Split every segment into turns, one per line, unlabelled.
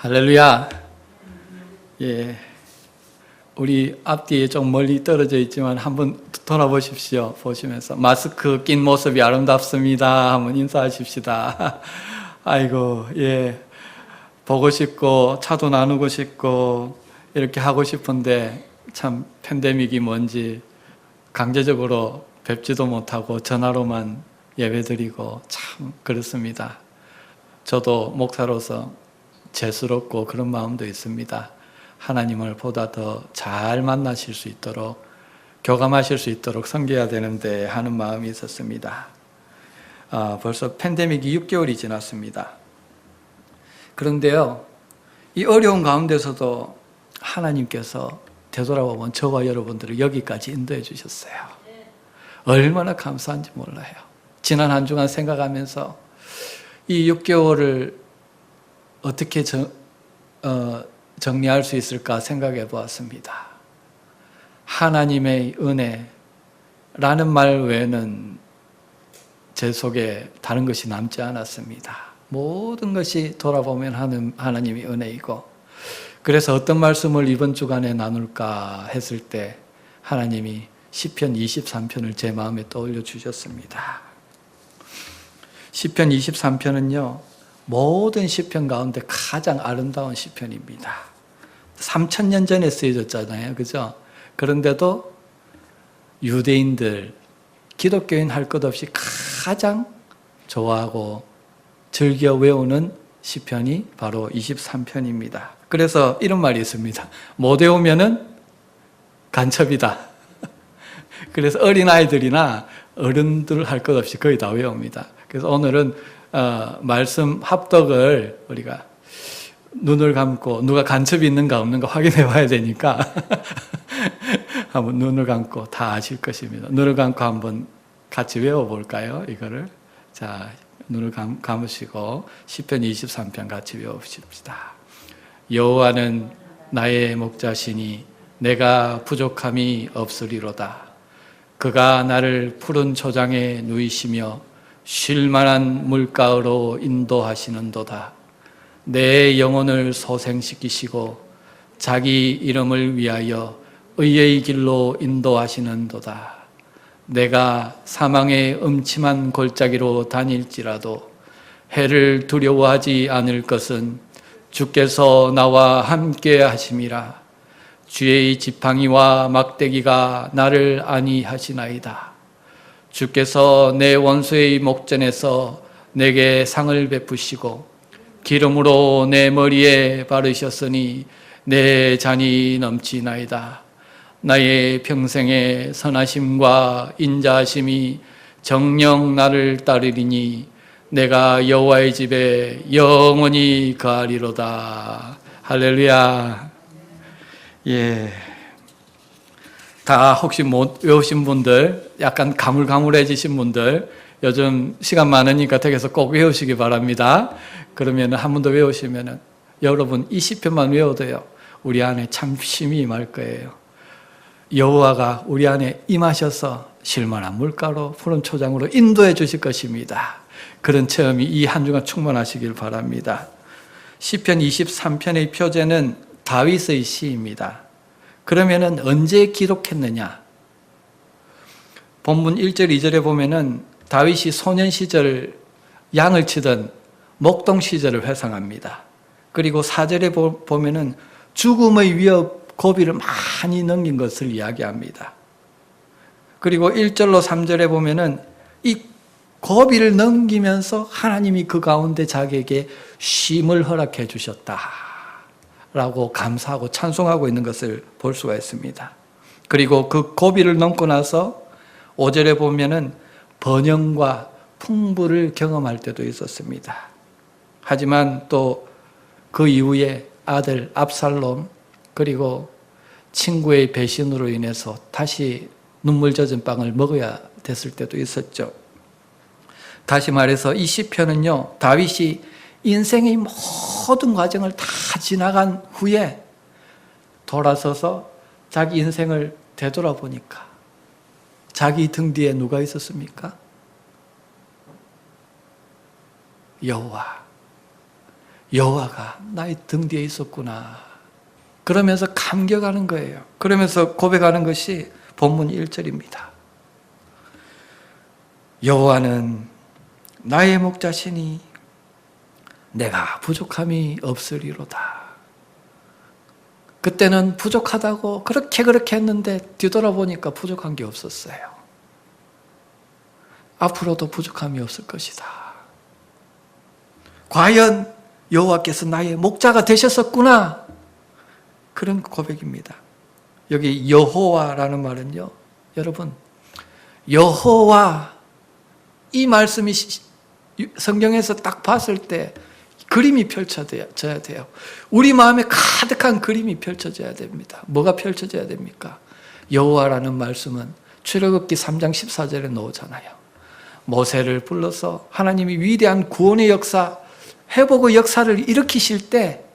할렐루야. 예, 우리 앞뒤에 좀 멀리 떨어져 있지만 한번 돌아보십시오. 보시면서 마스크 낀 모습이 아름답습니다. 한번 인사하십시다. 아이고, 예, 보고 싶고 차도 나누고 싶고 이렇게 하고 싶은데 참 팬데믹이 뭔지 강제적으로 뵙지도 못하고 전화로만 예배드리고 참 그렇습니다. 저도 목사로서 죄스럽고 그런 마음도 있습니다. 하나님을 보다 더 잘 만나실 수 있도록, 교감하실 수 있도록 섬겨야 되는데 하는 마음이 있었습니다. 벌써 팬데믹이 6개월이 지났습니다. 그런데요, 이 어려운 가운데서도 하나님께서 되돌아보면 저와 여러분들을 여기까지 인도해 주셨어요. 얼마나 감사한지 몰라요. 지난 한 주간 생각하면서 이 6개월을 어떻게 정리할 수 있을까 생각해 보았습니다. 하나님의 은혜라는 말 외에는 제 속에 다른 것이 남지 않았습니다. 모든 것이 돌아보면 하나님이 은혜이고, 그래서 어떤 말씀을 이번 주간에 나눌까 했을 때 하나님이 시편 23편을 제 마음에 떠올려 주셨습니다. 시편 23편은요 모든 시편 가운데 가장 아름다운 시편입니다. 3000년 전에 쓰여졌잖아요, 그죠? 그런데도 유대인들, 기독교인 할 것 없이 가장 좋아하고 즐겨 외우는 시편이 바로 23편입니다. 그래서 이런 말이 있습니다. 못 외우면은 간첩이다. 그래서 어린아이들이나 어른들 할 것 없이 거의 다 외웁니다. 그래서 오늘은 말씀 합독을 우리가 눈을 감고 누가 간첩이 있는가 없는가 확인해 봐야 되니까 한번 눈을 감고 다 아실 것입니다. 눈을 감고 한번 같이 외워볼까요? 이거를. 자, 눈을 감으시고 시편 23편 같이 외워봅시다. 여호와는 나의 목자시니 내가 부족함이 없으리로다. 그가 나를 푸른 초장에 누이시며 쉴만한 물가로 인도하시는도다. 내 영혼을 소생시키시고 자기 이름을 위하여 의의 길로 인도하시는도다. 내가 사망의 음침한 골짜기로 다닐지라도 해를 두려워하지 않을 것은 주께서 나와 함께 하심이라. 주의 지팡이와 막대기가 나를 안위하시나이다. 주께서 내 원수의 목전에서 내게 상을 베푸시고 기름으로 내 머리에 바르셨으니 내 잔이 넘치나이다. 나의 평생의 선하심과 인자하심이 정녕 나를 따르리니 내가 여호와의 집에 영원히 거하리로다. 할렐루야. 예. 다 혹시 못 외우신 분들, 약간 가물가물해지신 분들, 요즘 시간 많으니까 댁에서 꼭 외우시기 바랍니다. 그러면 한 번 더 외우시면 여러분 이 시편만 외워도요 우리 안에 참 쉼이 임할 거예요. 여호와가 우리 안에 임하셔서 쉴만한 물가로 푸른 초장으로 인도해 주실 것입니다. 그런 체험이 이 한 주간 충만하시길 바랍니다. 시편 23편의 표제는 다윗의 시입니다. 그러면은 언제 기록했느냐? 본문 1절, 2절에 보면은 다윗이 소년 시절 양을 치던 목동 시절을 회상합니다. 그리고 4절에 보면은 죽음의 위협, 고비를 많이 넘긴 것을 이야기합니다. 그리고 1절로 3절에 보면은 이 고비를 넘기면서 하나님이 그 가운데 자기에게 쉼을 허락해 주셨다 라고 감사하고 찬송하고 있는 것을 볼 수가 있습니다. 그리고 그 고비를 넘고 나서 5절에 보면은 번영과 풍부를 경험할 때도 있었습니다. 하지만 또 그 이후에 아들 압살롬 그리고 친구의 배신으로 인해서 다시 눈물 젖은 빵을 먹어야 됐을 때도 있었죠. 다시 말해서 이 시편은요 다윗이 인생의 모든 과정을 다 지나간 후에 돌아서서 자기 인생을 되돌아보니까 자기 등 뒤에 누가 있었습니까? 여호와. 여호와가 나의 등 뒤에 있었구나. 그러면서 감격하는 거예요. 그러면서 고백하는 것이 본문 1절입니다. 여호와는 나의 목자시니 내가 부족함이 없으리로다. 그때는 부족하다고 그렇게 했는데 뒤돌아보니까 부족한 게 없었어요. 앞으로도 부족함이 없을 것이다. 과연 여호와께서 나의 목자가 되셨었구나. 그런 고백입니다. 여기 여호와라는 말은요, 여러분, 여호와, 이 말씀이 성경에서 딱 봤을 때 그림이 펼쳐져야 돼요. 우리 마음에 가득한 그림이 펼쳐져야 됩니다. 뭐가 펼쳐져야 됩니까? 여호와라는 말씀은 출애굽기 3장 14절에 나오잖아요. 모세를 불러서 하나님이 위대한 구원의 역사, 회복의 역사를 일으키실 때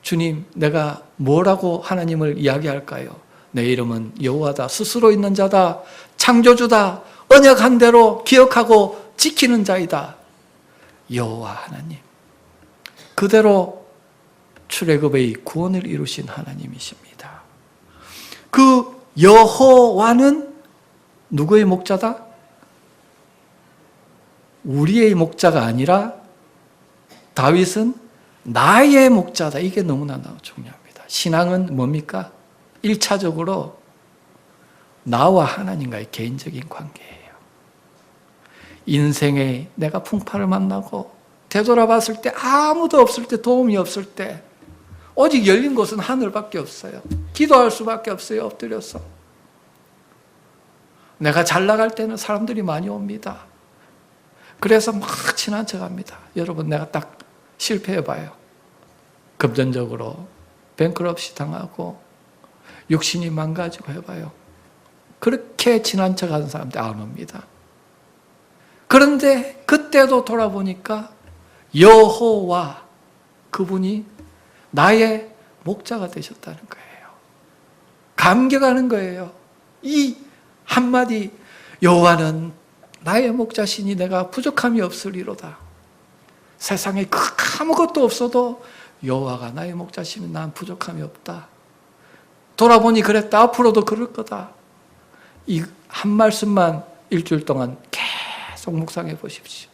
주님, 내가 뭐라고 하나님을 이야기할까요? 내 이름은 여호와다. 스스로 있는 자다. 창조주다. 언약한 대로 기억하고 지키는 자이다. 여호와 하나님. 그대로 출애굽의 구원을 이루신 하나님이십니다. 그 여호와는 누구의 목자다? 우리의 목자가 아니라 다윗은 나의 목자다. 이게 너무나 중요합니다. 신앙은 뭡니까? 1차적으로 나와 하나님과의 개인적인 관계예요. 인생에 내가 풍파를 만나고 되돌아봤을 때 아무도 없을 때, 도움이 없을 때 오직 열린 곳은 하늘밖에 없어요. 기도할 수밖에 없어요. 엎드려서. 내가 잘 나갈 때는 사람들이 많이 옵니다. 그래서 막 친한 척합니다. 여러분, 내가 딱 실패해봐요. 금전적으로 뱅크럽시 당하고 육신이 망가지고 해봐요. 그렇게 친한 척하는 사람들 안 옵니다. 그런데 그때도 돌아보니까 여호와, 그분이 나의 목자가 되셨다는 거예요. 감격하는 거예요. 이 한마디, 여호와는 나의 목자시니 내가 부족함이 없으리로다. 세상에 아무것도 없어도 여호와가 나의 목자시면 난 부족함이 없다. 돌아보니 그랬다. 앞으로도 그럴 거다. 이 한 말씀만 일주일 동안 계속 묵상해 보십시오.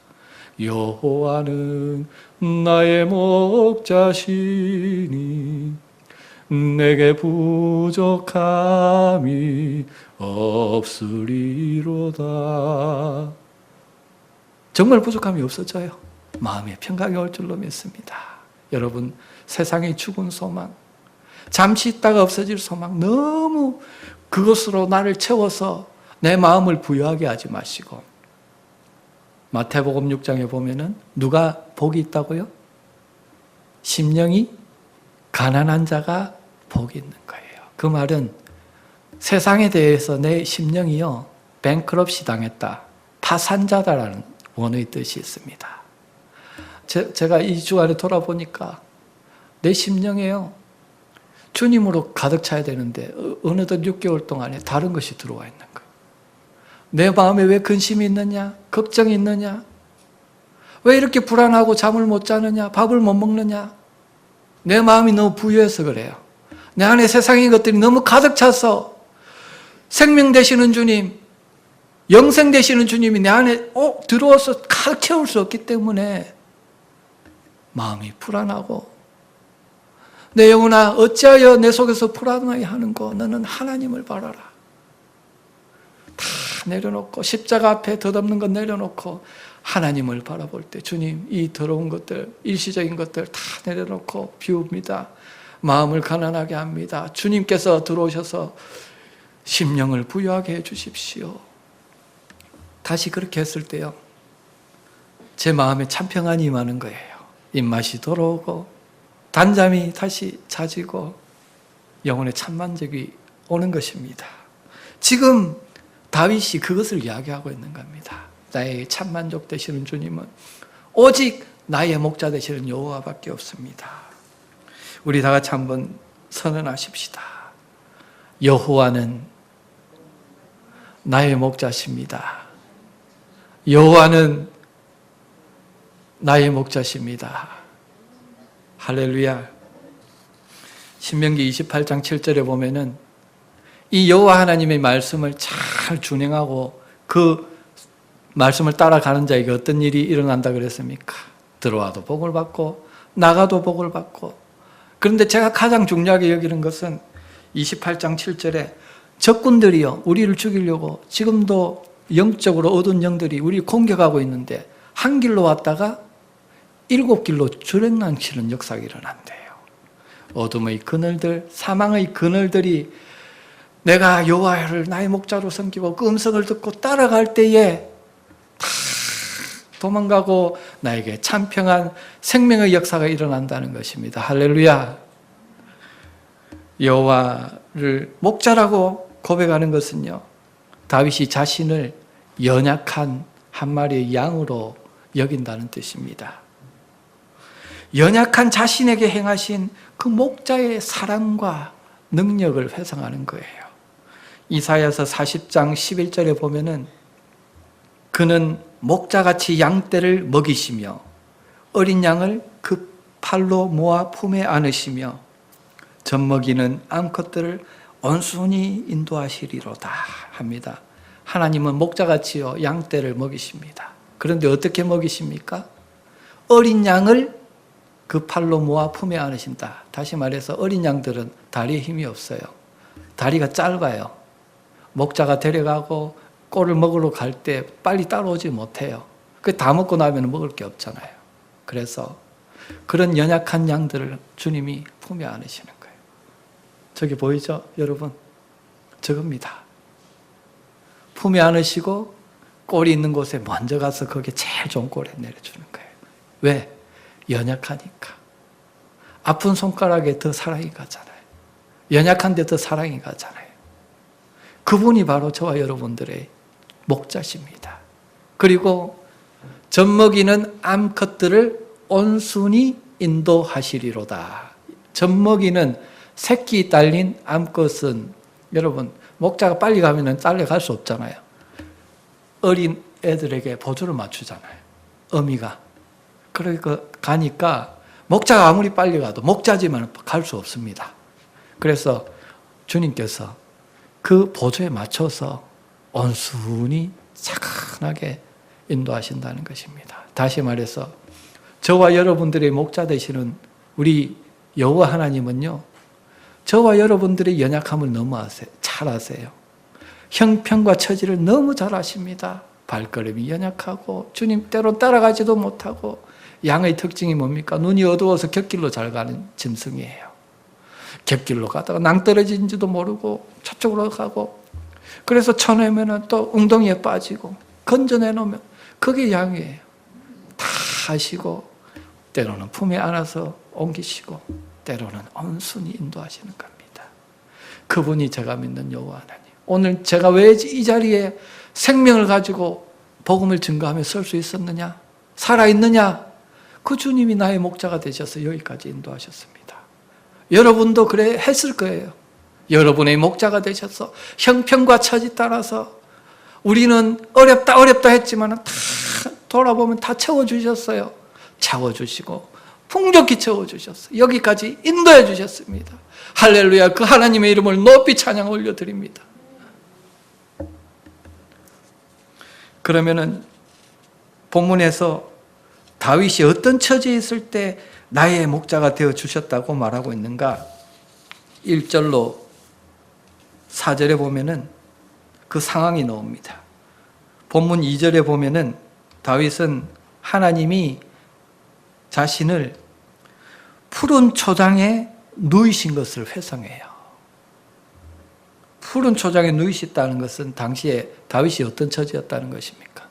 여호와는 나의 목자시니 내게 부족함이 없으리로다. 정말 부족함이 없어져요. 마음에 평강이 올 줄로 믿습니다. 여러분, 세상의 죽은 소망, 잠시 있다가 없어질 소망, 너무 그것으로 나를 채워서 내 마음을 부유하게 하지 마시고, 마태복음 6장에 보면은 누가 복이 있다고요? 심령이 가난한 자가 복이 있는 거예요. 그 말은 세상에 대해서 내 심령이요, 뱅크럽시 당했다, 파산자다라는 원어의 뜻이 있습니다. 제가 이 주간에 돌아보니까 내 심령에요, 주님으로 가득 차야 되는데 어느덧 6개월 동안에 다른 것이 들어와 있는 거예요. 내 마음에 왜 근심이 있느냐? 걱정이 있느냐? 왜 이렇게 불안하고 잠을 못 자느냐? 밥을 못 먹느냐? 내 마음이 너무 부유해서 그래요. 내 안에 세상의 것들이 너무 가득 차서 생명 되시는 주님, 영생 되시는 주님이 내 안에 들어와서 가득 채울 수 없기 때문에 마음이 불안하고, 내 영혼아 어찌하여 내 속에서 불안하게 하는고? 너는 하나님을 바라라. 다 내려놓고, 십자가 앞에 덧없는 것 내려놓고 하나님을 바라볼 때, 주님, 이 더러운 것들, 일시적인 것들 다 내려놓고 비웁니다. 마음을 가난하게 합니다. 주님께서 들어오셔서 심령을 부유하게 해주십시오. 다시 그렇게 했을 때요, 제 마음에 참 평안이 임하는 거예요. 입맛이 돌아오고 단잠이 다시 찾이고 영혼의 참만족이 오는 것입니다. 지금 다윗이 그것을 이야기하고 있는 겁니다. 나의 참만족 되시는 주님은 오직 나의 목자 되시는 여호와밖에 없습니다. 우리 다 같이 한번 선언하십시다. 여호와는 나의 목자십니다. 여호와는 나의 목자십니다. 할렐루야. 신명기 28장 7절에 보면은 이 여호와 하나님의 말씀을 잘 준행하고 그 말씀을 따라가는 자에게 어떤 일이 일어난다 그랬습니까? 들어와도 복을 받고 나가도 복을 받고. 그런데 제가 가장 중요하게 여기는 것은 28장 7절에 적군들이요 우리를 죽이려고 지금도 영적으로 어두운 영들이 우리를 공격하고 있는데 한 길로 왔다가 7길로 주랭랑치는 역사가 일어난대요. 어둠의 그늘들, 사망의 그늘들이 내가 여호와를 나의 목자로 섬기고 그 음성을 듣고 따라갈 때에 다 도망가고 나에게 참 평안 생명의 역사가 일어난다는 것입니다. 할렐루야. 여호와를 목자라고 고백하는 것은요 다윗이 자신을 연약한 한 마리의 양으로 여긴다는 뜻입니다. 연약한 자신에게 행하신 그 목자의 사랑과 능력을 회상하는 거예요. 이사야서 40장 11절에 보면은 그는 목자같이 양떼를 먹이시며 어린 양을 그 팔로 모아 품에 안으시며 젖먹이는 암컷들을 온순히 인도하시리로다 합니다. 하나님은 목자같이요 양떼를 먹이십니다. 그런데 어떻게 먹이십니까? 어린 양을 그 팔로 모아 품에 안으신다. 다시 말해서 어린 양들은 다리에 힘이 없어요. 다리가 짧아요. 목자가 데려가고 꼴을 먹으러 갈 때 빨리 따라오지 못해요. 그 다 먹고 나면 먹을 게 없잖아요. 그래서 그런 연약한 양들을 주님이 품에 안으시는 거예요. 저기 보이죠, 여러분? 저겁니다. 품에 안으시고 꼴이 있는 곳에 먼저 가서 거기에 제일 좋은 꼴에 내려주는 거예요. 왜? 연약하니까. 아픈 손가락에 더 사랑이 가잖아요. 연약한데 더 사랑이 가잖아요. 그분이 바로 저와 여러분들의 목자십니다. 그리고 젖먹이는 암컷들을 온순히 인도하시리로다. 젖먹이는 새끼 딸린 암컷은 여러분 목자가 빨리 가면 딸려갈 수 없잖아요. 어린 애들에게 보조를 맞추잖아요. 어미가. 그러니까 가니까 목자가 아무리 빨리 가도 목자지만 갈 수 없습니다. 그래서 주님께서 그 보조에 맞춰서 온순히 차분하게 인도하신다는 것입니다. 다시 말해서 저와 여러분들의 목자 되시는 우리 여호와 하나님은요 저와 여러분들의 연약함을 너무 잘 아세요. 형편과 처지를 너무 잘 아십니다. 발걸음이 연약하고 주님 때로 따라가지도 못하고 양의 특징이 뭡니까? 눈이 어두워서 곁길로 잘 가는 짐승이에요. 갯길로 가다가 낭떠러진지도 모르고 저쪽으로 가고 그래서 쳐내면 또 웅덩이에 빠지고 건져내놓으면 그게 양이에요. 다 하시고 때로는 품에 안아서 옮기시고 때로는 온순히 인도하시는 겁니다. 그분이 제가 믿는 여호와 하나님. 오늘 제가 왜 이 자리에 생명을 가지고 복음을 증거하며 설 수 있었느냐? 살아있느냐? 그 주님이 나의 목자가 되셔서 여기까지 인도하셨습니다. 여러분도 그래 했을 거예요. 여러분의 목자가 되셔서 형편과 처지 따라서 우리는 어렵다 했지만 다 돌아보면 다 채워주셨어요. 채워주시고 풍족히 채워주셨어요. 여기까지 인도해 주셨습니다. 할렐루야. 그 하나님의 이름을 높이 찬양 올려드립니다. 그러면은 본문에서 다윗이 어떤 처지에 있을 때 나의 목자가 되어 주셨다고 말하고 있는가? 1절로 4절에 보면은 그 상황이 나옵니다. 본문 2절에 보면은 다윗은 하나님이 자신을 푸른 초장에 누이신 것을 회상해요. 푸른 초장에 누이셨다는 것은 당시에 다윗이 어떤 처지였다는 것입니까?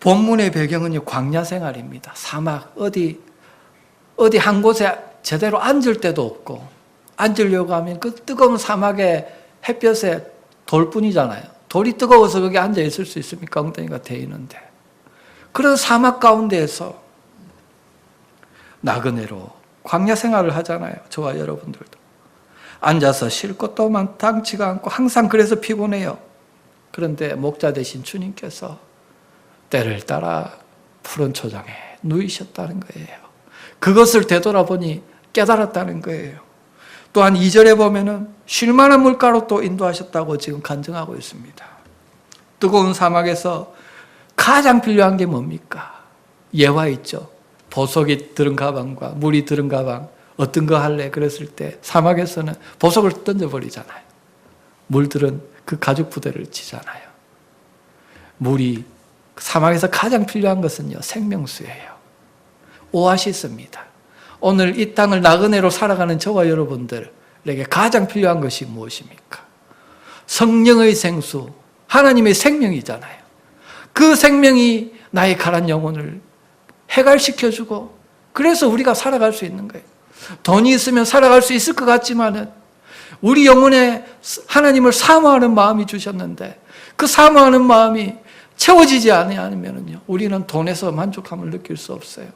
본문의 배경은 광야 생활입니다. 사막, 어디 한 곳에 제대로 앉을 데도 없고, 앉으려고 하면 그 뜨거운 사막의 햇볕에 돌뿐이잖아요. 돌이 뜨거워서 거기 앉아 있을 수 있습니까? 엉덩이가 돼 있는데. 그런 사막 가운데에서 나그네로 광야 생활을 하잖아요. 저와 여러분들도. 앉아서 쉴 것도 많지가 않고 항상 그래서 피곤해요. 그런데 목자 되신 주님께서 때를 따라 푸른 초장에 누이셨다는 거예요. 그것을 되돌아보니 깨달았다는 거예요. 또한 2절에 보면은 쉴 만한 물가로 또 인도하셨다고 지금 간증하고 있습니다. 뜨거운 사막에서 가장 필요한 게 뭡니까? 예화 있죠. 보석이 들은 가방과 물이 들은 가방, 어떤 거 할래? 그랬을 때 사막에서는 보석을 던져버리잖아요. 물 들은 그 가죽 부대를 치잖아요. 물이 사막에서 가장 필요한 것은요, 생명수예요. 오아시스입니다. 오늘 이 땅을 나그네로 살아가는 저와 여러분들에게 가장 필요한 것이 무엇입니까? 성령의 생수, 하나님의 생명이잖아요. 그 생명이 나의 가란 영혼을 해갈시켜주고, 그래서 우리가 살아갈 수 있는 거예요. 돈이 있으면 살아갈 수 있을 것 같지만은 우리 영혼에 하나님을 사모하는 마음이 주셨는데 그 사모하는 마음이 채워지지 않으면요, 우리는 돈에서 만족함을 느낄 수 없어요.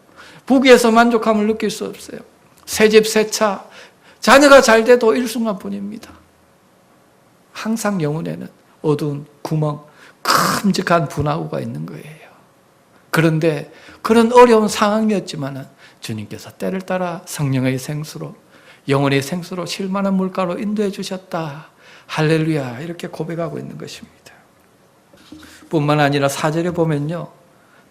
부귀에서 만족함을 느낄 수 없어요. 새 집, 새 차, 자녀가 잘 돼도 일순간뿐입니다. 항상 영혼에는 어두운 구멍, 큼직한 분화구가 있는 거예요. 그런데 그런 어려운 상황이었지만은 주님께서 때를 따라 성령의 생수로, 영혼의 생수로 쉴 만한 물가로 인도해 주셨다. 할렐루야, 이렇게 고백하고 있는 것입니다. 뿐만 아니라 4절에 보면요,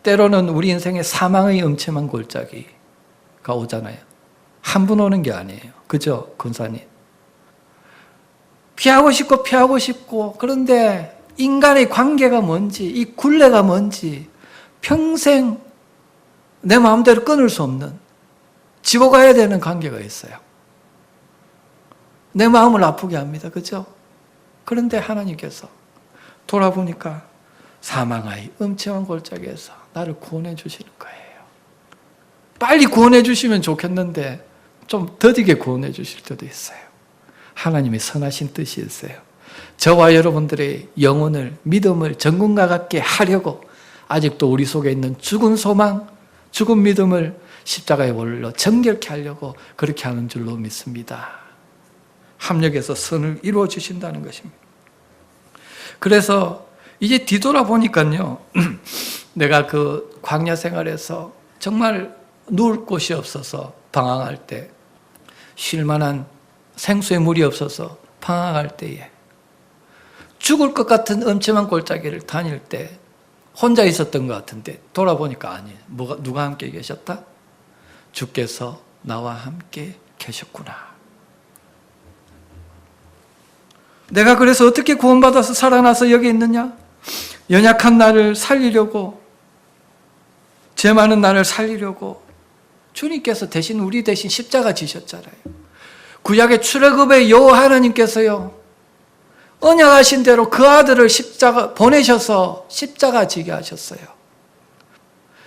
때로는 우리 인생에 사망의 음침한 골짜기가 오잖아요. 한 분 오는 게 아니에요. 그죠, 권사님? 피하고 싶고, 그런데 인간의 관계가 뭔지, 이 굴레가 뭔지 평생 내 마음대로 끊을 수 없는, 지고 가야 되는 관계가 있어요. 내 마음을 아프게 합니다. 그죠? 그런데 하나님께서 돌아보니까 사망의 음침한 골짜기에서 나를 구원해 주시는 거예요. 빨리 구원해 주시면 좋겠는데 좀 더디게 구원해 주실 때도 있어요. 하나님의 선하신 뜻이 있어요. 저와 여러분들의 영혼을, 믿음을 전군과 같게 하려고 아직도 우리 속에 있는 죽은 소망, 죽은 믿음을 십자가의 원로 정결케 하려고 그렇게 하는 줄로 믿습니다. 합력해서 선을 이루어 주신다는 것입니다. 그래서 이제 뒤돌아보니까요, 내가 그 광야 생활에서 정말 누울 곳이 없어서 방황할 때, 쉴 만한 생수의 물이 없어서 방황할 때에, 죽을 것 같은 엄청난 골짜기를 다닐 때 혼자 있었던 것 같은데 돌아보니까 아니에요. 누가 함께 계셨다? 주께서 나와 함께 계셨구나. 내가 그래서 어떻게 구원받아서 살아나서 여기 있느냐? 연약한 나를 살리려고, 죄 많은 나를 살리려고 주님께서 대신, 우리 대신 십자가 지셨잖아요. 구약의 출애굽의 여호와 하나님께서요, 언약하신 대로 그 아들을 십자가 보내셔서 십자가 지게 하셨어요.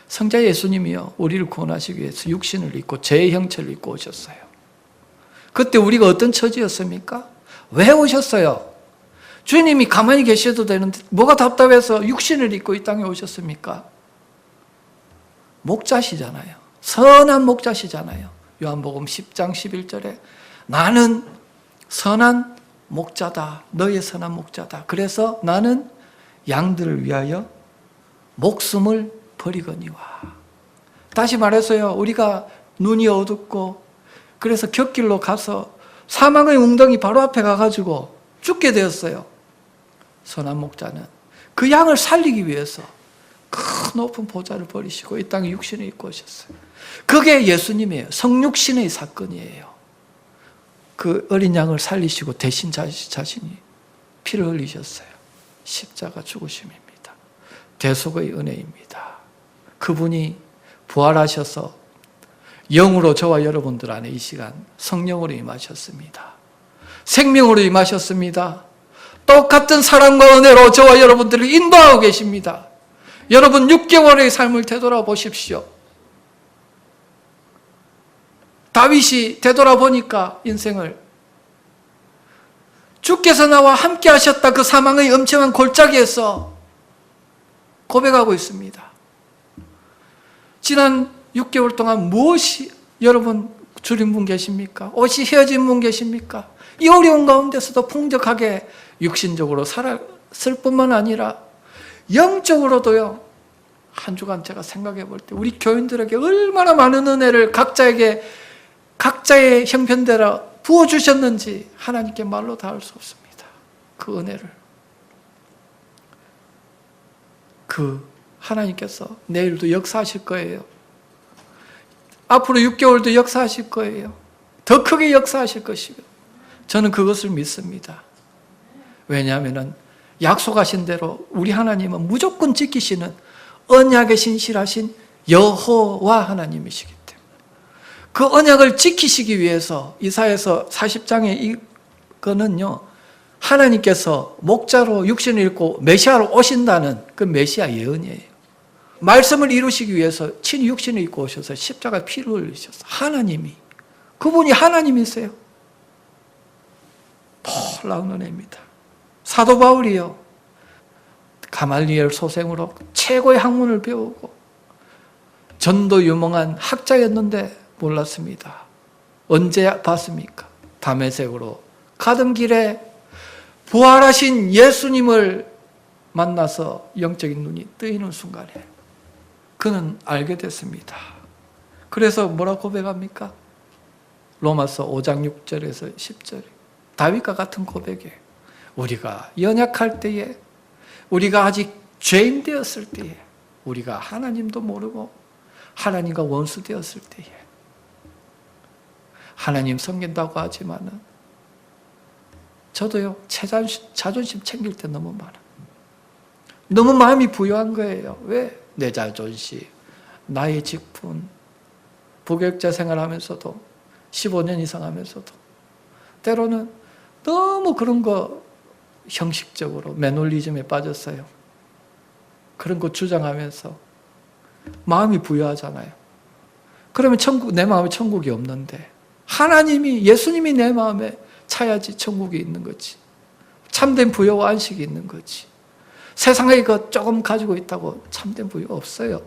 성자 예수님이요, 우리를 구원하시기 위해서 육신을 입고 죄의 형체를 입고 오셨어요. 그때 우리가 어떤 처지였습니까? 왜 오셨어요? 주님이 가만히 계셔도 되는데 뭐가 답답해서 육신을 입고 이 땅에 오셨습니까? 목자시잖아요. 선한 목자시잖아요. 요한복음 10장 11절에 나는 선한 목자다. 너의 선한 목자다. 그래서 나는 양들을 위하여 목숨을 버리거니와. 다시 말해서요, 우리가 눈이 어둡고 그래서 곁길로 가서 사망의 웅덩이 바로 앞에 가가지고 죽게 되었어요. 선한 목자는 그 양을 살리기 위해서 큰 높은 보좌를 버리시고 이 땅에 육신을 입고 오셨어요. 그게 예수님이에요. 성육신의 사건이에요. 그 어린 양을 살리시고 대신 자신이 피를 흘리셨어요. 십자가 죽으심입니다. 대속의 은혜입니다. 그분이 부활하셔서 영으로 저와 여러분들 안에 이 시간 성령으로 임하셨습니다. 생명으로 임하셨습니다. 똑같은 사랑과 은혜로 저와 여러분들을 인도하고 계십니다. 여러분 6개월의 삶을 되돌아보십시오. 다윗이 되돌아보니까 인생을, 주께서 나와 함께 하셨다, 그 사망의 엄청난 골짜기에서 고백하고 있습니다. 지난 6개월 동안 무엇이, 여러분 줄인 분 계십니까? 옷이 헤어진 분 계십니까? 이 어려운 가운데서도 풍족하게 육신적으로 살았을 뿐만 아니라 영적으로도요, 한 주간 제가 생각해 볼 때 우리 교인들에게 얼마나 많은 은혜를 각자의 형편대로 부어주셨는지 하나님께 말로 다 할 수 없습니다. 그 은혜를. 하나님께서 내일도 역사하실 거예요. 앞으로 6개월도 역사하실 거예요. 더 크게 역사하실 것이고 저는 그것을 믿습니다. 왜냐하면 약속하신 대로 우리 하나님은 무조건 지키시는 언약에 신실하신 여호와 하나님이시기 때문에 그 언약을 지키시기 위해서 이사야서 40장에 이거는요, 하나님께서 목자로 육신을 입고 메시아로 오신다는 그 메시아 예언이에요. 말씀을 이루시기 위해서 친히 육신을 입고 오셔서 십자가에 피를 흘리셔서 하나님이, 그분이 하나님이세요. 놀라운 은혜입니다. 사도 바울이요, 가말리엘 소생으로 최고의 학문을 배우고 전도 유명한 학자였는데 몰랐습니다. 언제 봤습니까? 다메섹으로 가던 길에 부활하신 예수님을 만나서 영적인 눈이 뜨이는 순간에 그는 알게 됐습니다. 그래서 뭐라고 고백합니까? 로마서 5장 6절에서 10절. 다윗과 같은 고백에 우리가 연약할 때에, 우리가 아직 죄인 되었을 때에, 우리가 하나님도 모르고 하나님과 원수 되었을 때에, 하나님 섬긴다고 하지만은 저도요, 자존심 챙길 때 너무 많아. 너무 마음이 부유한 거예요. 왜? 내 자존심, 나의 직분, 부교육자 생활하면서도 15년 이상 하면서도 때로는 너무 그런 거 형식적으로 매놀리즘에 빠졌어요. 그런 거 주장하면서 마음이 부유하잖아요. 그러면 내 마음에 천국이 없는데 하나님이, 예수님이 내 마음에 차야지 천국이 있는 거지. 참된 부유와 안식이 있는 거지. 세상에 이거 조금 가지고 있다고 참된 부유 없어요.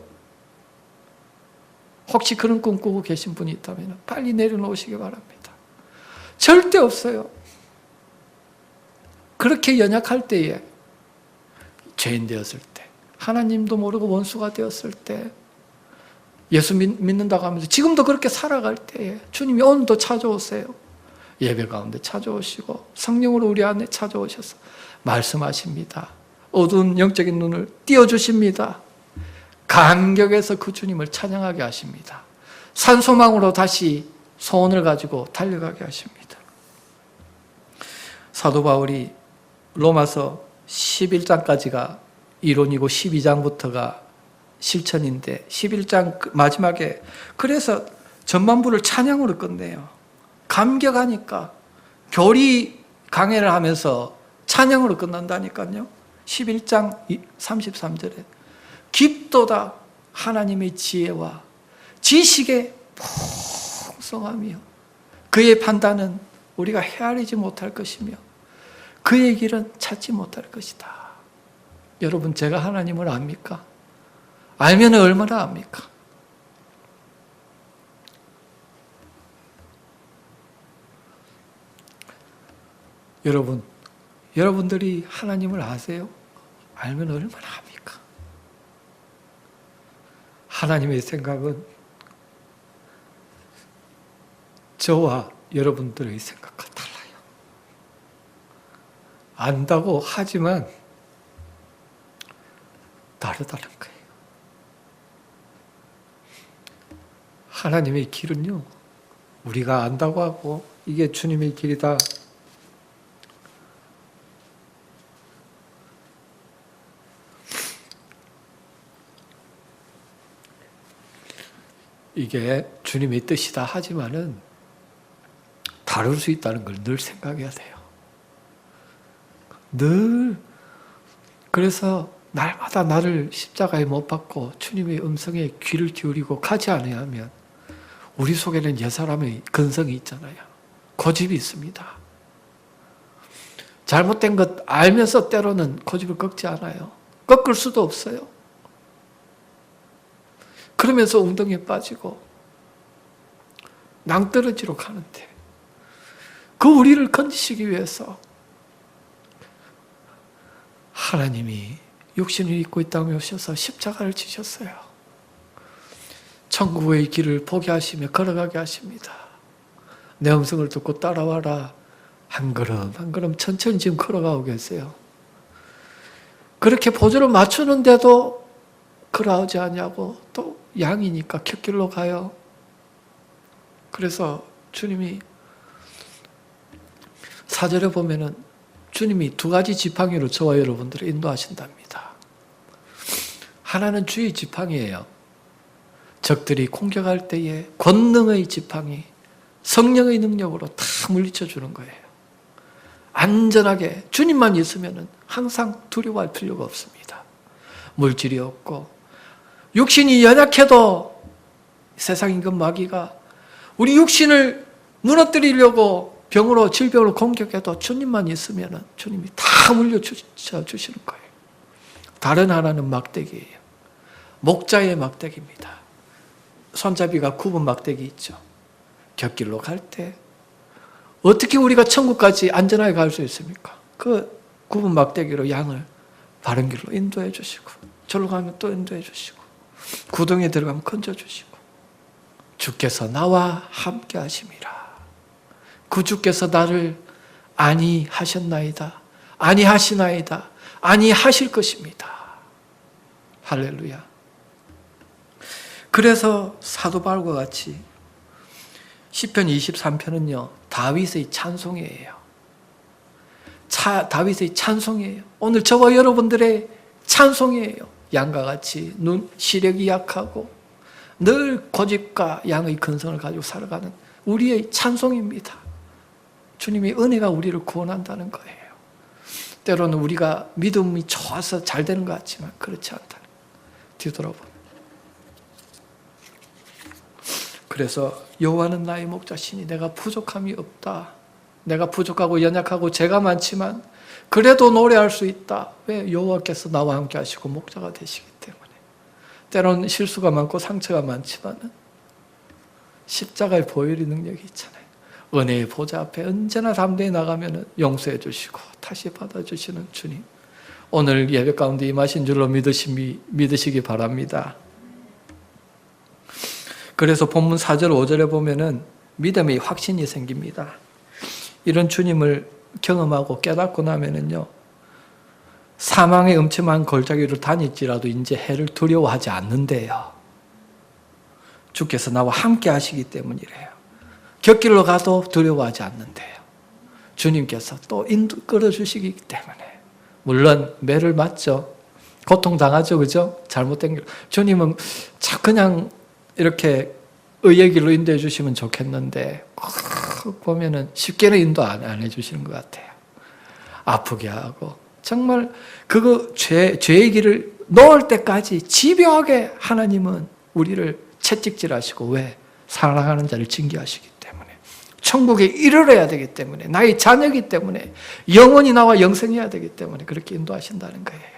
혹시 그런 꿈 꾸고 계신 분이 있다면 빨리 내려놓으시기 바랍니다. 절대 없어요. 그렇게 연약할 때에, 죄인 되었을 때, 하나님도 모르고 원수가 되었을 때, 예수 믿는다고 하면서 지금도 그렇게 살아갈 때에 주님이 오늘도 찾아오세요. 예배 가운데 찾아오시고 성령으로 우리 안에 찾아오셔서 말씀하십니다. 어두운 영적인 눈을 띄워주십니다. 감격해서 그 주님을 찬양하게 하십니다. 산소망으로 다시 소원을 가지고 달려가게 하십니다. 사도 바울이 로마서 11장까지가 이론이고 12장부터가 실천인데 11장 마지막에 그래서 전반부를 찬양으로 끝내요. 감격하니까 교리 강해를 하면서 찬양으로 끝난다니까요. 11장 33절에 깊도다 하나님의 지혜와 지식의 풍성함이요 그의 판단은 우리가 헤아리지 못할 것이며 그의 길은 찾지 못할 것이다. 여러분, 제가 하나님을 압니까? 알면 얼마나 압니까? 여러분들이 하나님을 아세요? 알면 얼마나 압니까? 하나님의 생각은 저와 여러분들의 생각과 달라요. 안다고 하지만 다르다는 거예요. 하나님의 길은요, 우리가 안다고 하고 이게 주님의 길이다, 이게 주님의 뜻이다 하지만은 다를 수 있다는 걸 늘 생각해야 돼요. 늘. 그래서 날마다 나를 십자가에 못 박고 주님의 음성에 귀를 기울이고 가지 않아야 하면 우리 속에는 옛사람의 근성이 있잖아요. 고집이 있습니다. 잘못된 것 알면서 때로는 고집을 꺾지 않아요. 꺾을 수도 없어요. 그러면서 웅덩이에 빠지고 낭떠러지로 가는데 그 우리를 건지시기 위해서 하나님이 육신을 입고 이 땅에 오셔서 십자가를 지셨어요. 천국의 길을 포기하시며 걸어가게 하십니다. 내 음성을 듣고 따라와라. 한 걸음 한 걸음 천천히 지금 걸어가고 계세요. 그렇게 보조를 맞추는데도 걸어오지 않냐고. 또 양이니까 곁길로 가요. 그래서 주님이 4절에 보면은 주님이 두 가지 지팡이로 저와 여러분들을 인도하신답니다. 하나는 주의 지팡이예요. 적들이 공격할 때에 권능의 지팡이, 성령의 능력으로 다 물리쳐 주는 거예요. 안전하게 주님만 있으면 항상 두려워할 필요가 없습니다. 물질이 없고 육신이 연약해도 세상 임금 마귀가 우리 육신을 무너뜨리려고 병으로 질병으로 공격해도 주님만 있으면 주님이 다 물려주시는 거예요. 다른 하나는 막대기예요. 목자의 막대기입니다. 손잡이가 굽은 막대기 있죠. 곁길로 갈 때 어떻게 우리가 천국까지 안전하게 갈 수 있습니까? 그 굽은 막대기로 양을 바른 길로 인도해 주시고, 절로 가면 또 인도해 주시고, 구덩이에 들어가면 건져 주시고, 주께서 나와 함께 하심이라. 그 주께서 나를 아니하셨나이다, 아니하시나이다, 아니하실 것입니다. 할렐루야. 그래서 사도 바울과 같이 시편 23편은요 다윗의 찬송이에요. 다윗의 찬송이에요. 오늘 저와 여러분들의 찬송이에요. 양과 같이 시력이 약하고 늘 고집과 양의 근성을 가지고 살아가는 우리의 찬송입니다. 주님의 은혜가 우리를 구원한다는 거예요. 때로는 우리가 믿음이 좋아서 잘 되는 것 같지만 그렇지 않다는 거예요. 뒤돌아보면. 그래서 여호와는 나의 목자시니 내가 부족함이 없다. 내가 부족하고 연약하고 죄가 많지만 그래도 노래할 수 있다. 왜? 여호와께서 나와 함께 하시고 목자가 되시기 때문에. 때로는 실수가 많고 상처가 많지만 십자가의 보혈의 능력이 있잖아요. 은혜의 보좌 앞에 언제나 담대히 나가면 용서해 주시고 다시 받아주시는 주님. 오늘 예배 가운데 임하신 줄로 믿으시기 바랍니다. 그래서 본문 4절 5절에 보면은 믿음의 확신이 생깁니다. 이런 주님을 경험하고 깨닫고 나면은요, 사망의 음침한 골짜기로 다닐지라도 이제 해를 두려워하지 않는데요. 주께서 나와 함께 하시기 때문이래요. 곁길로 가도 두려워하지 않는데요. 주님께서 또 끌어주시기 때문에. 물론 매를 맞죠. 고통당하죠. 그죠? 잘못된 길. 주님은 그냥 이렇게 의의 길로 인도해 주시면 좋겠는데 보면은 쉽게는 인도 안 해주시는 것 같아요. 아프게 하고 정말 그거 죄의 길을 놓을 때까지 집요하게 하나님은 우리를 채찍질하시고, 왜? 사랑하는 자를 징계하시기 때문에, 천국에 이르러야 되기 때문에, 나의 자녀이기 때문에, 영원히 나와 영생해야 되기 때문에 그렇게 인도하신다는 거예요.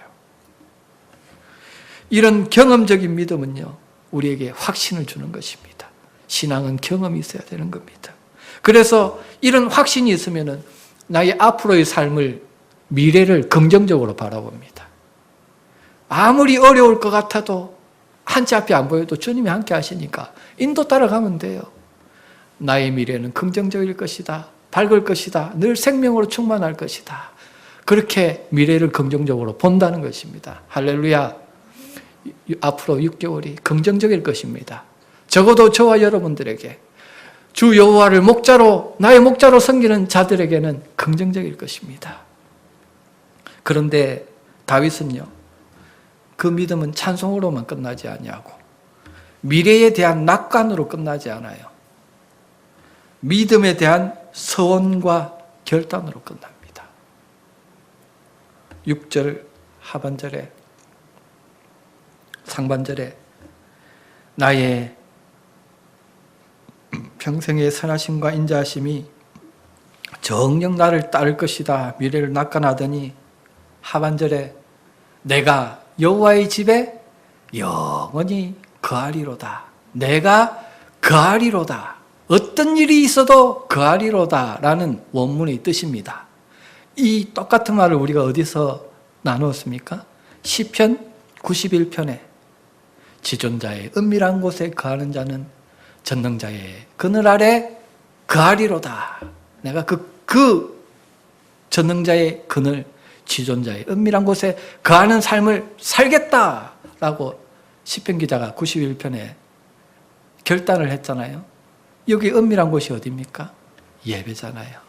이런 경험적인 믿음은요 우리에게 확신을 주는 것입니다. 신앙은 경험이 있어야 되는 겁니다. 그래서 이런 확신이 있으면 나의 앞으로의 삶을, 미래를 긍정적으로 바라봅니다. 아무리 어려울 것 같아도 한치 앞이 안 보여도 주님이 함께 하시니까 인도 따라가면 돼요. 나의 미래는 긍정적일 것이다, 밝을 것이다, 늘 생명으로 충만할 것이다. 그렇게 미래를 긍정적으로 본다는 것입니다. 할렐루야. 앞으로 6개월이 긍정적일 것입니다. 적어도 저와 여러분들에게, 주 여호와를 목자로, 나의 목자로 섬기는 자들에게는 긍정적일 것입니다. 그런데 다윗은요, 그 믿음은 찬송으로만 끝나지 아니하고 미래에 대한 낙관으로 끝나지 않아요. 믿음에 대한 서원과 결단으로 끝납니다. 6절 하반절에, 상반절에 나의 평생의 선하심과 인자하심이 정녕 나를 따를 것이다, 미래를 낙관하더니 하반절에 내가 여호와의 집에 영원히 거하리로다. 내가 거하리로다. 어떤 일이 있어도 거하리로다 라는 원문의 뜻입니다. 이 똑같은 말을 우리가 어디서 나누었습니까? 시편 91편에 지존자의 은밀한 곳에 거하는 자는 전능자의 그늘 아래 거하리로다. 내가 그 전능자의 그늘, 지존자의 은밀한 곳에 거하는 삶을 살겠다라고 시편 기자가 91편에 결단을 했잖아요. 여기 은밀한 곳이 어디입니까? 예배잖아요.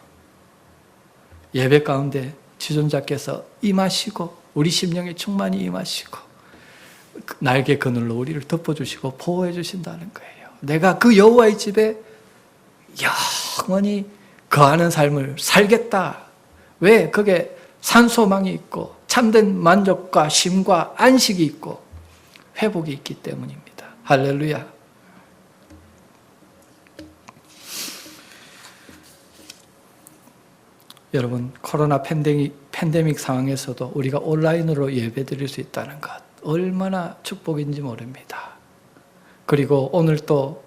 예배 가운데 지존자께서 임하시고 우리 심령에 충만히 임하시고 날개 그늘로 우리를 덮어주시고 보호해 주신다는 거예요. 내가 그 여호와의 집에 영원히 거하는 삶을 살겠다. 왜? 그게 산소망이 있고 참된 만족과 쉼과 안식이 있고 회복이 있기 때문입니다. 할렐루야. 여러분, 코로나 팬데믹 상황에서도 우리가 온라인으로 예배드릴 수 있다는 것 얼마나 축복인지 모릅니다. 그리고 오늘 또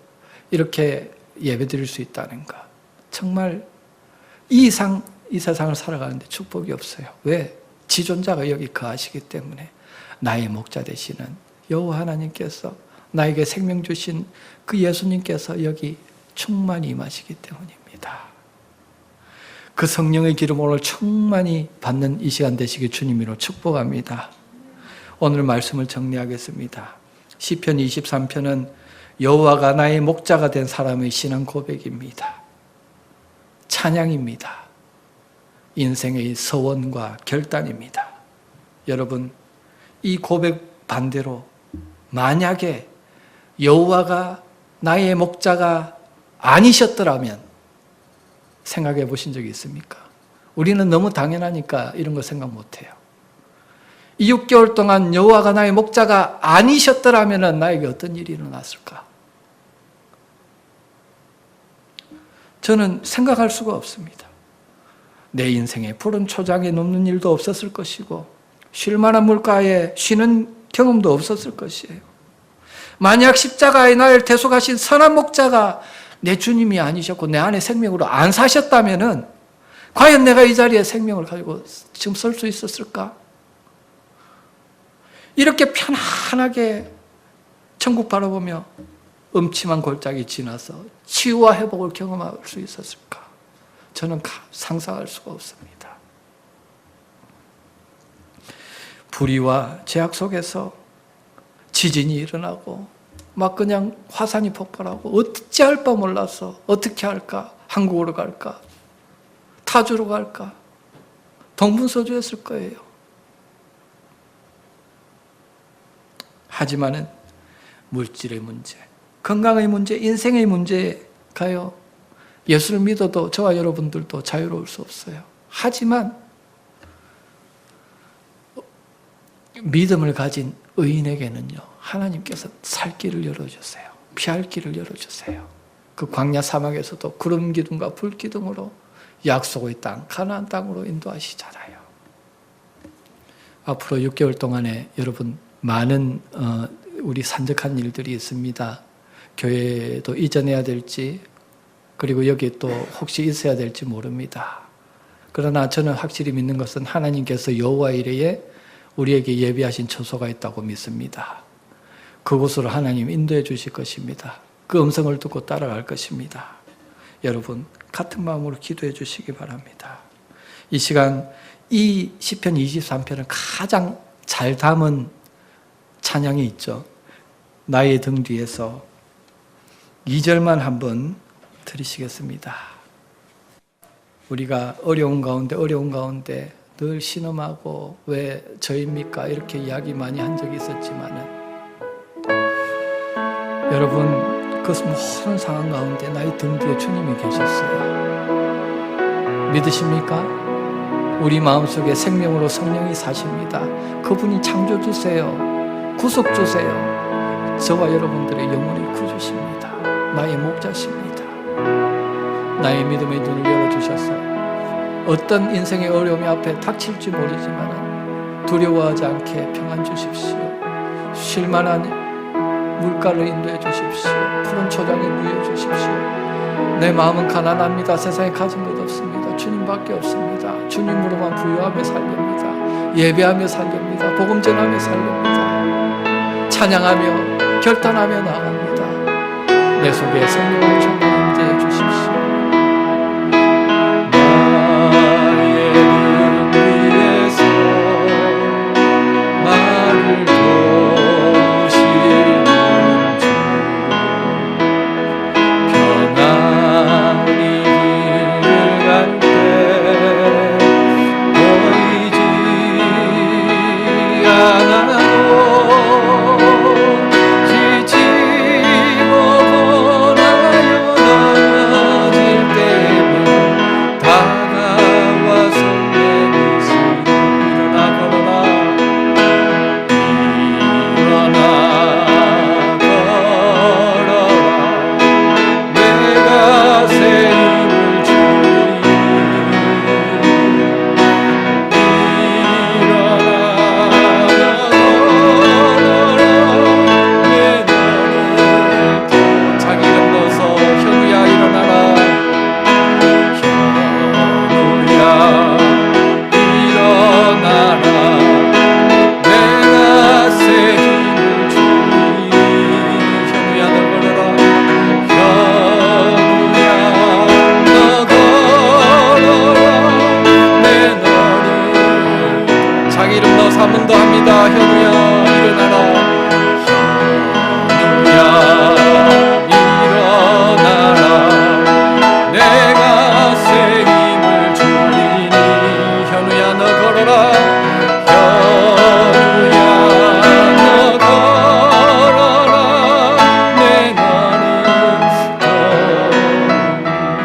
이렇게 예배드릴 수 있다는 것 정말 이 세상을 살아가는데 축복이 없어요. 왜? 지존자가 여기 거하시기 때문에 나의 목자 되시는 여호와 하나님께서 나에게 생명 주신 그 예수님께서 여기 충만히 임하시기 때문입니다. 그 성령의 기름 오늘 충만히 받는 이 시간 되시길 주님으로 축복합니다. 오늘 말씀을 정리하겠습니다. 시편 23편은 여호와가 나의 목자가 된 사람의 신앙 고백입니다. 찬양입니다. 인생의 서원과 결단입니다. 여러분, 이 고백 반대로 만약에 여호와가 나의 목자가 아니셨더라면 생각해 보신 적이 있습니까? 우리는 너무 당연하니까 이런 거 생각 못해요. 이 6개월 동안 여호와가 나의 목자가 아니셨더라면 나에게 어떤 일이 일어났을까? 저는 생각할 수가 없습니다. 내 인생에 푸른 초장에 눕는 일도 없었을 것이고 쉴 만한 물가에 쉬는 경험도 없었을 것이에요. 만약 십자가에 나를 대속하신 선한 목자가 내 주님이 아니셨고 내 안에 생명으로 안 사셨다면 과연 내가 이 자리에 생명을 가지고 지금 설 수 있었을까? 이렇게 편안하게 천국 바라보며 음침한 골짜기 지나서 치유와 회복을 경험할 수 있었을까? 저는 상상할 수가 없습니다. 불의와 제약 속에서 지진이 일어나고 막 그냥 화산이 폭발하고 어찌할 바 몰라서 어떻게 할까? 한국으로 갈까? 타주로 갈까? 동분서주였을 거예요. 하지만은 물질의 문제, 건강의 문제, 인생의 문제에 가요. 예수를 믿어도 저와 여러분들도 자유로울 수 없어요. 하지만 믿음을 가진 의인에게는요, 하나님께서 살 길을 열어주세요. 피할 길을 열어주세요. 그 광야 사막에서도 구름 기둥과 불 기둥으로 약속의 땅, 가나안 땅으로 인도하시잖아요. 앞으로 6개월 동안에 여러분 많은 우리 산적한 일들이 있습니다. 교회도 이전해야 될지, 그리고 여기 또 혹시 있어야 될지 모릅니다. 그러나 저는 확실히 믿는 것은 하나님께서 여호와 이레에 우리에게 예비하신 처소가 있다고 믿습니다. 그곳으로 하나님 인도해 주실 것입니다. 그 음성을 듣고 따라갈 것입니다. 여러분 같은 마음으로 기도해 주시기 바랍니다. 이 시간 이 시편 23편을 가장 잘 담은 찬양이 있죠. 나의 등 뒤에서 2절만 한번 들으시겠습니다. 우리가 어려운 가운데 늘 신음하고 왜 저입니까? 이렇게 이야기 많이 한 적이 있었지만은 여러분 그 모든 상황 가운데 나의 등 뒤에 주님이 계셨어요. 믿으십니까? 우리 마음속에 생명으로 성령이 사십니다. 그분이 창조주세요. 구속주세요. 저와 여러분들의 영혼을 구주십니다. 나의 목자십니다. 나의 믿음의 눈을 열어주셔서 어떤 인생의 어려움이 앞에 닥칠지 모르지만 두려워하지 않게 평안 주십시오. 쉴만한 물가를 인도해 주십시오. 푸른 초장에 누여 주십시오. 내 마음은 가난합니다. 세상에 가진 것 없습니다. 주님밖에 없습니다. 주님으로만 부유하며 살렵니다. 예배하며 살렵니다. 복음 전하며 살렵니다. 찬양하며 결단하며 나갑니다. 내 속에 성령을 충만히 임재해 주십시오. 나의 등 위에서 나를 도우시는 주, 평안히 길을 갈 때 보이지 않아도 지치고 고나여 넘어질 때면 다가와서 내 몫을 일어나 걸어라, 일어나 걸어라. 내가 새 힘을 주리. 일어나 걸어라. 내 너를 자기 이름 넣어서 현우야 일어나라. 현우야 일어나라. 내가 새 힘을 주리. 현우야 너 걸어라. 현우야 너 걸어라. 내 너를 자기 이름 넣어서 한 번 더 합니다. 현우야 일어나라. 현우야 일어나라. 내가 새 힘을 주리니. 현우야 너 걸어라. 현우야 너 걸어라. 내 너를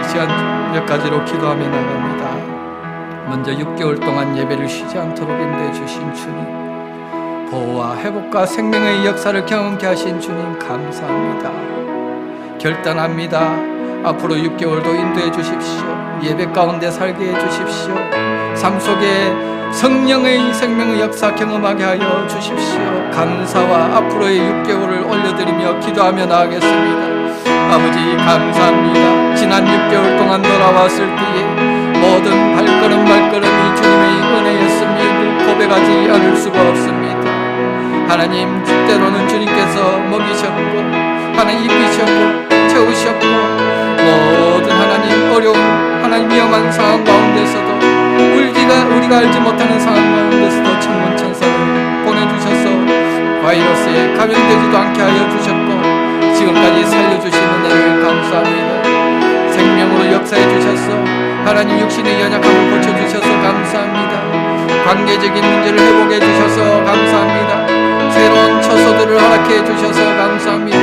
이 시간 몇 가지로 기도하며 나갑니다. 먼저 6개월 동안 예배를 쉬지 않도록 인도해 주신 주님, 보호와 회복과 생명의 역사를 경험케 하신 주님 감사합니다. 결단합니다. 앞으로 6개월도 인도해 주십시오. 예배 가운데 살게 해 주십시오. 삶 속에 성령의 생명의 역사 경험하게 하여 주십시오. 감사와 앞으로의 6개월을 올려드리며 기도하며 나가겠습니다. 아버지 감사합니다. 지난 6개월 동안 돌아왔을 때에 모든 발걸음이 주님의 은혜였음을 고백하지 않을 수가 없습니다. 하나님, 때로는 주님께서 먹이셨고 하나님 입히셨고 채우셨고 모든 하나님 어려운 하나님 위험한 상황 가운데서도 우리가 알지 못하는 상황 가운데서도 천군 천사를 보내주셔서 바이러스에 감염되지도 않게 하여 주셨고 지금까지 살려주신 은혜를 감사합니다. 생명으로 역사해 주셔서 하나님 육신의 연약함을 고쳐주셔서 감사합니다. 관계적인 문제를 회복해 주셔서 감사합니다. 새로운 처소들을 허락해 주셔서 감사합니다.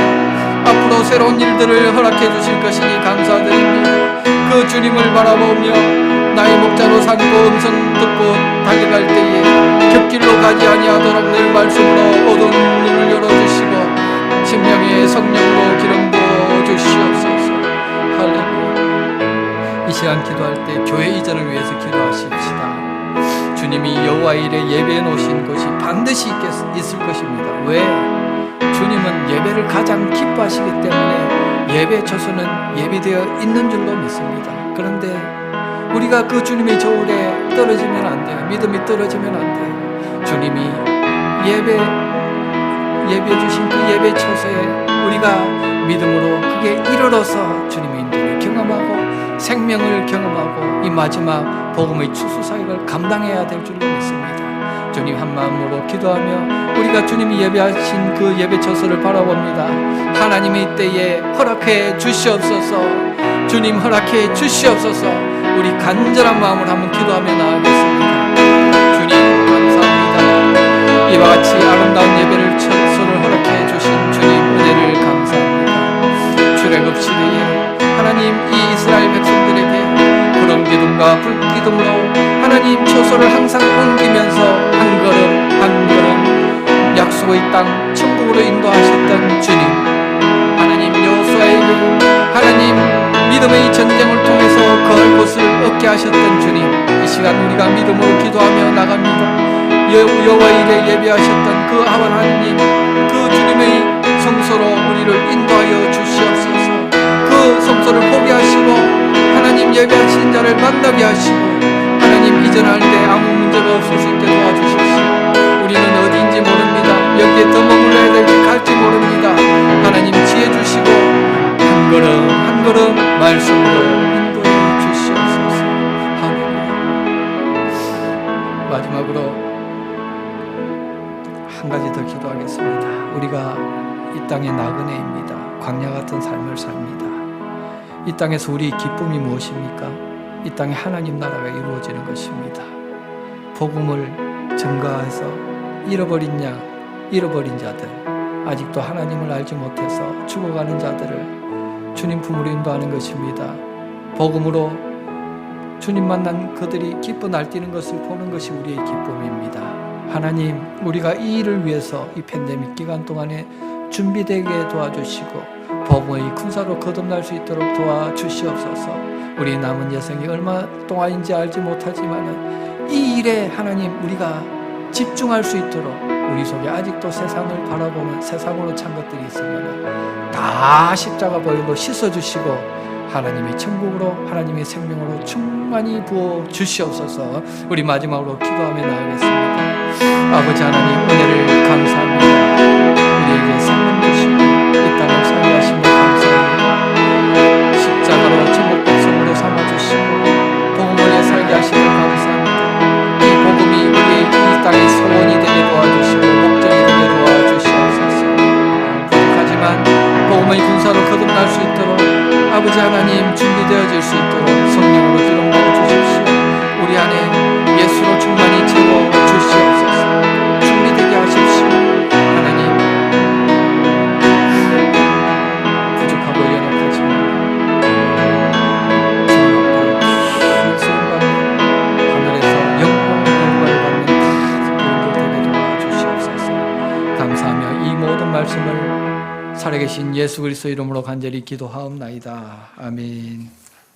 앞으로 새로운 일들을 허락해 주실 것이니 감사드립니다. 그 주님을 바라보며 나의 목자로 삼고 음성 듣고 달려갈 때에 곁길로 가지 아니하도록 늘 말씀으로 어두운 눈을 열어주시고 심령의 성령으로 기름 부어 주시옵소서. 할렐루야. 이 시간 기도할 때 교회 이전을 위해서 기도하십시다. 주님이 여호와 일에 예배해 놓으신 곳이 반드시 있을 것입니다. 왜? 주님은 예배를 가장 기뻐하시기 때문에 예배 처소는 예비되어 있는 줄로 믿습니다. 그런데 우리가 그 주님의 저울에 떨어지면 안 돼요. 믿음이 떨어지면 안 돼요. 주님이 예배해 주신 그 예배 처소에 우리가 믿음으로 그게 이르러서 주님의 인도를 경험하고 생명을 경험하고 이 마지막 복음의 추수 사역을 감당해야 될 줄로 믿습니다. 주님 한 마음으로 기도하며 우리가 주님이 예배하신 그 예배 처소를 바라봅니다. 하나님이 이때에 허락해 주시옵소서. 주님 허락해 주시옵소서. 우리 간절한 마음으로 한번 기도하며 나아가겠습니다. 주님 감사합니다. 이와 같이 아름다운 예배를 처소를 허락해 주신 주님 은혜를 감사합니다. 출애굽 시대에 하나님 이 이스라엘 백성들에게 구름 기둥과 불 기둥으로 하나님 처소를 항상 옮기면서 한 걸음 한 걸음 약속의 땅 천국으로 인도하셨던 주님, 하나님 여호수아에게 하나님 믿음의 전쟁을 통해서 거할 곳을 얻게 하셨던 주님, 이 시간 우리가 믿음으로 기도하며 나갑니다. 여호와 일에 예배하셨던 그 하나님, 그 주님의 성소로 우리를 인도하여 주시옵소서. 그 성소를 포기하시고 하나님 예배하신 자를 만나게 하시고 하나님 이전할 때 아무 문제가 없을 수 있게 도와주십시오. 말씀으로 인도해 주시옵소서. 할렐루야. 마지막으로 한 가지 더 기도하겠습니다. 우리가 이 땅의 나그네입니다. 광야 같은 삶을 삽니다. 이 땅에서 우리의 기쁨이 무엇입니까? 이 땅에 하나님 나라가 이루어지는 것입니다. 복음을 증거해서 잃어버린 양, 잃어버린 자들, 아직도 하나님을 알지 못해서 죽어가는 자들을 주님 품으로 인도하는 것입니다. 복음으로 주님 만난 그들이 기뻐 날뛰는 것을 보는 것이 우리의 기쁨입니다. 하나님, 우리가 이 일을 위해서 이 팬데믹 기간 동안에 준비되게 도와주시고 복음의 군사로 거듭날 수 있도록 도와주시옵소서. 우리 남은 여생이 얼마 동안인지 알지 못하지만 이 일에 하나님 우리가 집중할 수 있도록 우리 속에 아직도 세상을 바라보는 세상으로 찬 것들이 있으면 다 십자가 보혈로 씻어주시고 하나님의 천국으로 하나님의 생명으로 충만히 부어 주시옵소서. 우리 마지막으로 기도하며 나가겠습니다. 아버지 하나님, 은혜를 감사합니다. 우리에게 생명 주시고 이 땅을 살게 하신 것 감사합니다. 십자가로 천국 백성으로 삼아주시고 복음을 위해 살게 하신 것 감사합니다. 이 복음이 우리 이 땅의 소원이 되게 도와주시고 목적이 되게 도와주시옵소서. 부족하지만 복음의 군사로 거듭날 수 있도록 아버지 하나님 준비되어질 수 있도록 성령으로 기름 부어 주십시오. 우리 안에 예수로 충만히 채워 주시옵소서. 준비되게 하십시오. 하나님, 부족하고 연약하지만 주님께 하늘에서 영광을 받는 다 되게 도와주시옵소서. 감사하며 이 모든 말씀을 살아계신 예수 그리스도 이름으로 간절히 기도하옵나이다. 아멘.